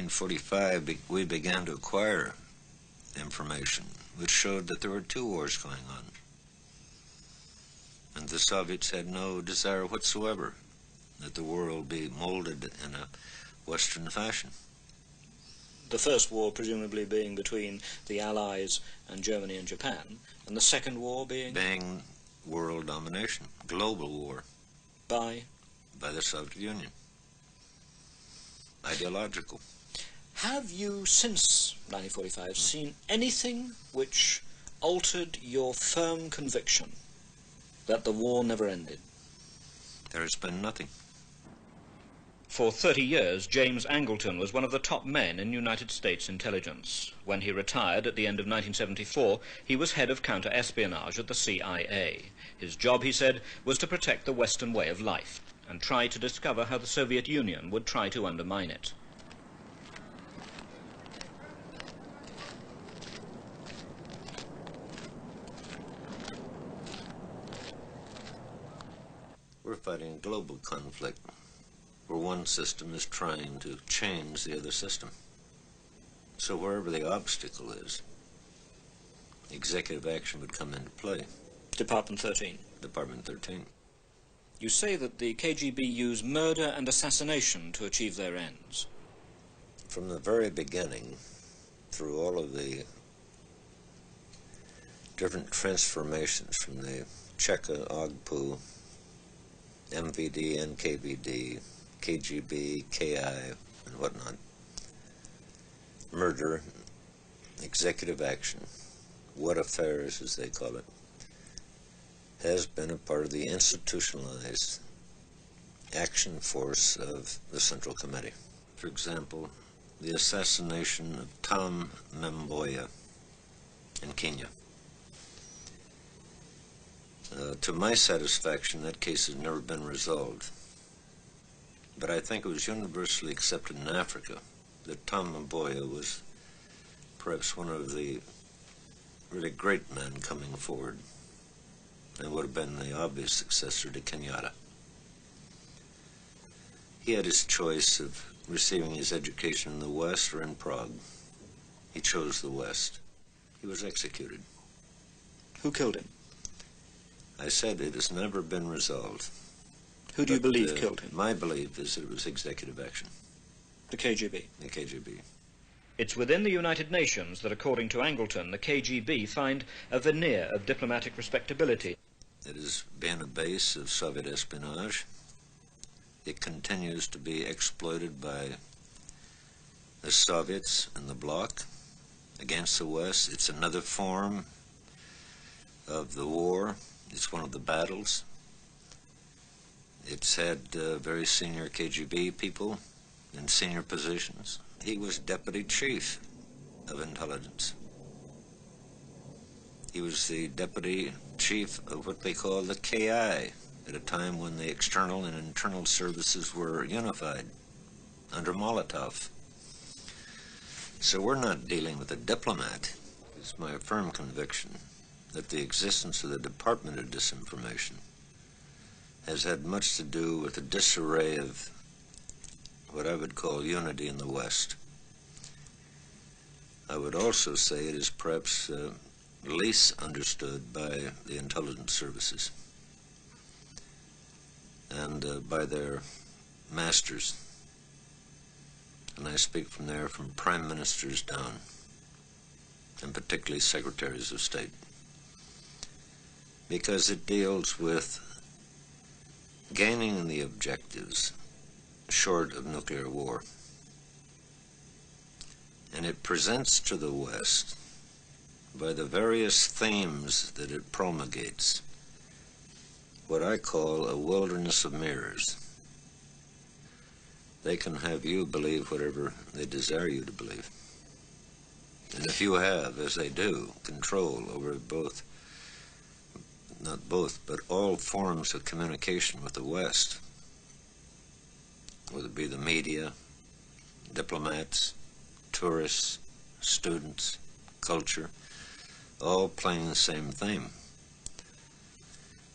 1945, we began to acquire information which showed that there were two wars going on. And the Soviets had no desire whatsoever that the world be molded in a Western fashion. The first war presumably being between the Allies and Germany and Japan, and the second war being? Being world domination, global war. By? By the Soviet Union. Ideological. Have you, since 1945, seen anything which altered your firm conviction that the war never ended? There has been nothing. For 30 years, James Angleton was one of the top men in United States intelligence. When he retired at the end of 1974, he was head of counter-espionage at the CIA. His job, he said, was to protect the Western way of life and try to discover how the Soviet Union would try to undermine it. We're fighting a global conflict where one system is trying to change the other system. So wherever the obstacle is, executive action would come into play. Department 13. Department 13. You say that the KGB use murder and assassination to achieve their ends. From the very beginning, through all of the different transformations from the Cheka, Ogpu, MVD, NKVD, KGB, KI, and whatnot, murder, executive action, what affairs as they call it, has been a part of the institutionalized action force of the Central Committee. For example, the assassination of Tom Mboya in Kenya. To my satisfaction, that case has never been resolved. But I think it was universally accepted in Africa that Tom Mboya was perhaps one of the really great men coming forward and would have been the obvious successor to Kenyatta. He had his choice of receiving his education in the West or in Prague. He chose the West. He was executed. Who killed him? I said it has never been resolved. Who do you believe killed him? My belief is that it was executive action. The KGB? The KGB. It's within the United Nations that, according to Angleton, the KGB find a veneer of diplomatic respectability. It has been a base of Soviet espionage. It continues to be exploited by the Soviets and the bloc against the West. It's another form of the war. It's one of the battles. It's had very senior KGB people in senior positions. He was deputy chief of intelligence. He was the deputy chief of what they call the KI at a time when the external and internal services were unified under Molotov. So we're not dealing with a diplomat. It's my firm conviction that the existence of the Department of Disinformation has had much to do with the disarray of what I would call unity in the West. I would also say it is perhaps least understood by the intelligence services and by their masters. And I speak from there, from prime ministers down, and particularly secretaries of state, because it deals with gaining the objectives short of nuclear war. And it presents to the West, by the various themes that it promulgates, what I call a wilderness of mirrors. They can have you believe whatever they desire you to believe. And if you have, as they do, control over both, not both, but all forms of communication with the West, whether it be the media, diplomats, tourists, students, culture, all playing the same theme,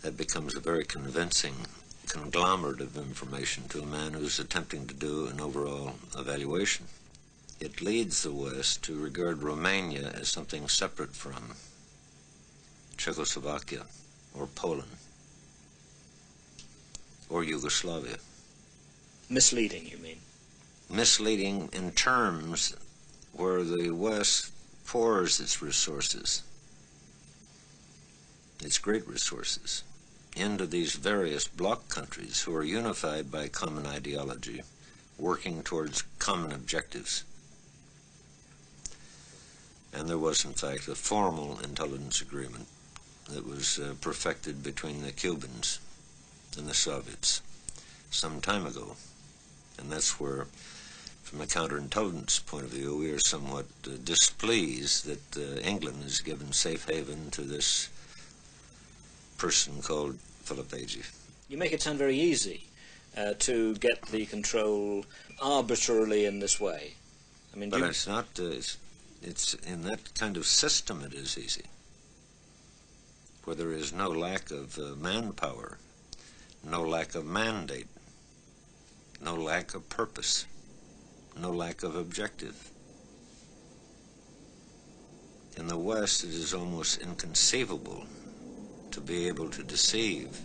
that becomes a very convincing conglomerate of information to a man who's attempting to do an overall evaluation. it leads the West to regard Romania as something separate from Czechoslovakia or Poland or Yugoslavia. Misleading, you mean? Misleading in terms where the West pours its resources, its great resources, into these various bloc countries who are unified by common ideology, working towards common objectives. And there was, in fact, a formal intelligence agreement that was perfected between the Cubans and the Soviets some time ago. And that's where, from a counterintelligence point of view, we are somewhat displeased that England has given safe haven to this person called Philip Agee. You make it sound very easy to get the control arbitrarily in this way. I mean, but it's not. It's in that kind of system it is easy, where there is no lack of manpower, no lack of mandate, no lack of purpose, no lack of objective. In the West, it is almost inconceivable to be able to deceive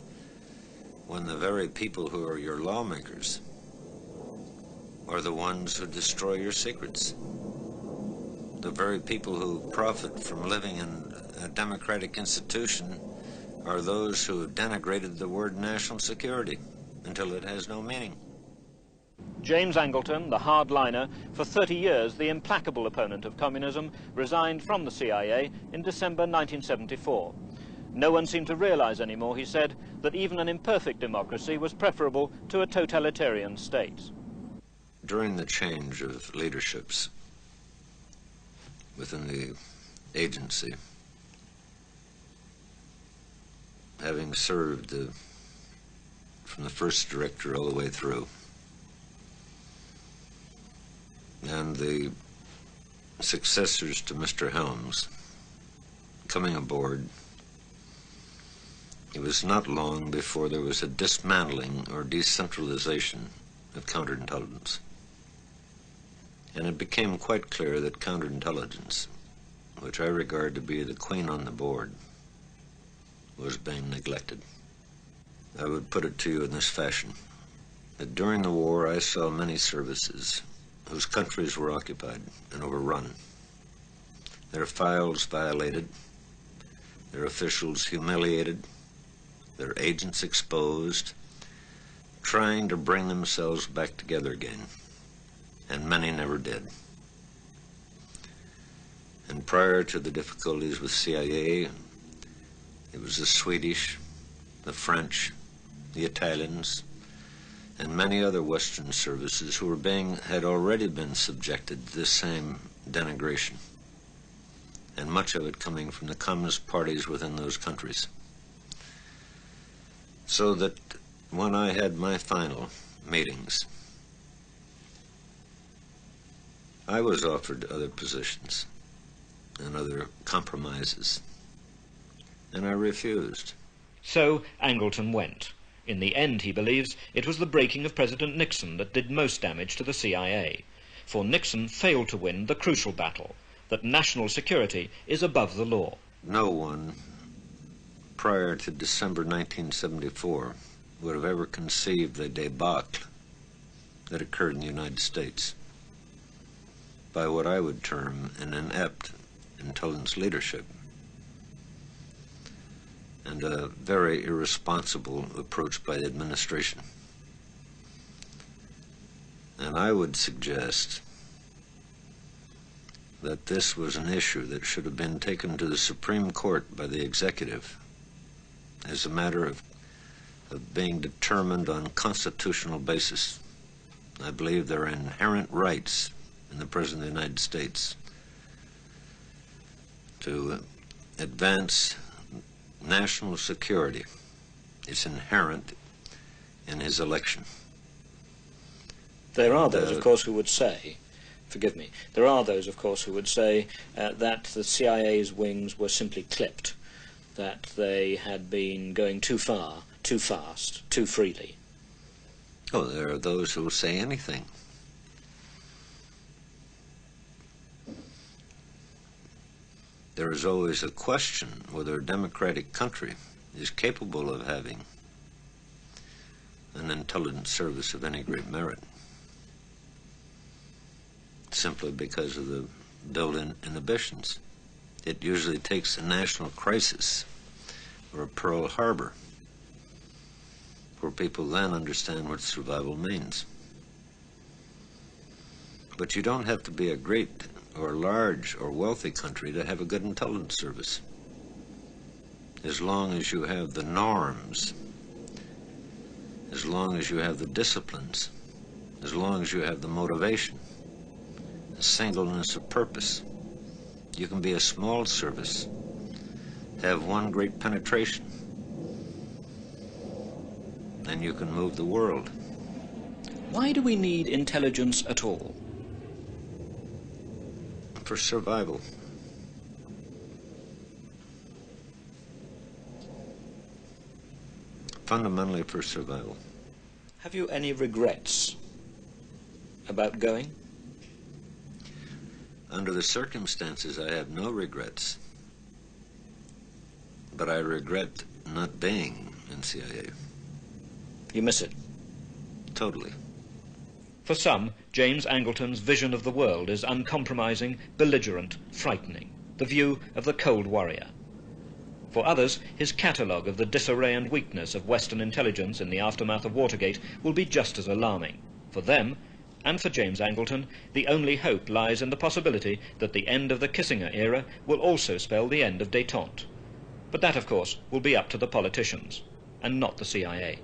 when the very people who are your lawmakers are the ones who destroy your secrets. The very people who profit from living in a democratic institution are those who have denigrated the word national security until it has no meaning. James Angleton, the hardliner, for 30 years the implacable opponent of communism, resigned from the CIA in December 1974. No one seemed to realize anymore, he said, that even an imperfect democracy was preferable to a totalitarian state. During the change of leaderships within the agency, having served from the first director all the way through, and the successors to Mr. Helms coming aboard, it was not long before there was a dismantling or decentralization of counterintelligence. And it became quite clear that counterintelligence, which I regard to be the queen on the board, was being neglected. I would put it to you in this fashion, that during the war I saw many services whose countries were occupied and overrun, their files violated, their officials humiliated, their agents exposed, trying to bring themselves back together again, and many never did. And prior to the difficulties with CIA, it was the Swedish, the French, the Italians, and many other Western services who had already been subjected to this same denigration, and much of it coming from the communist parties within those countries. So that when I had my final meetings, I was offered other positions and other compromises, and I refused. So Angleton went. In the end, he believes, it was the breaking of President Nixon that did most damage to the CIA. For Nixon failed to win the crucial battle, that national security is above the law. No one, prior to December 1974, would have ever conceived the debacle that occurred in the United States by what I would term an inept intelligence leadership and a very irresponsible approach by the administration. And I would suggest that this was an issue that should have been taken to the Supreme Court by the executive as a matter of being determined on constitutional basis. I believe there are inherent rights in the President of the United States to advance national security. It's inherent in his election. There are those, of course, who would say, forgive me, there are those, of course, who would say that the CIA's wings were simply clipped, that they had been going too far, too fast, too freely. Oh, there are those who will say anything. there is always a question whether a democratic country is capable of having an intelligence service of any great merit, simply because of the built-in inhibitions. It usually takes a national crisis or a Pearl Harbor where people then understand what survival means. But you don't have to be a great or large or wealthy country to have a good intelligence service. As long as you have the norms, as long as you have the disciplines, as long as you have the motivation, the singleness of purpose, you can be a small service, have one great penetration, and you can move the world. Why do we need intelligence at all? For survival. Fundamentally for survival. Have you any regrets about going? Under the circumstances, I have no regrets. But I regret not being in CIA. You miss it? Totally. For some, James Angleton's vision of the world is uncompromising, belligerent, frightening, the view of the cold warrior. For others, his catalogue of the disarray and weakness of Western intelligence in the aftermath of Watergate will be just as alarming. For them, and for James Angleton, the only hope lies in the possibility that the end of the Kissinger era will also spell the end of détente. But that, of course, will be up to the politicians, and not the CIA.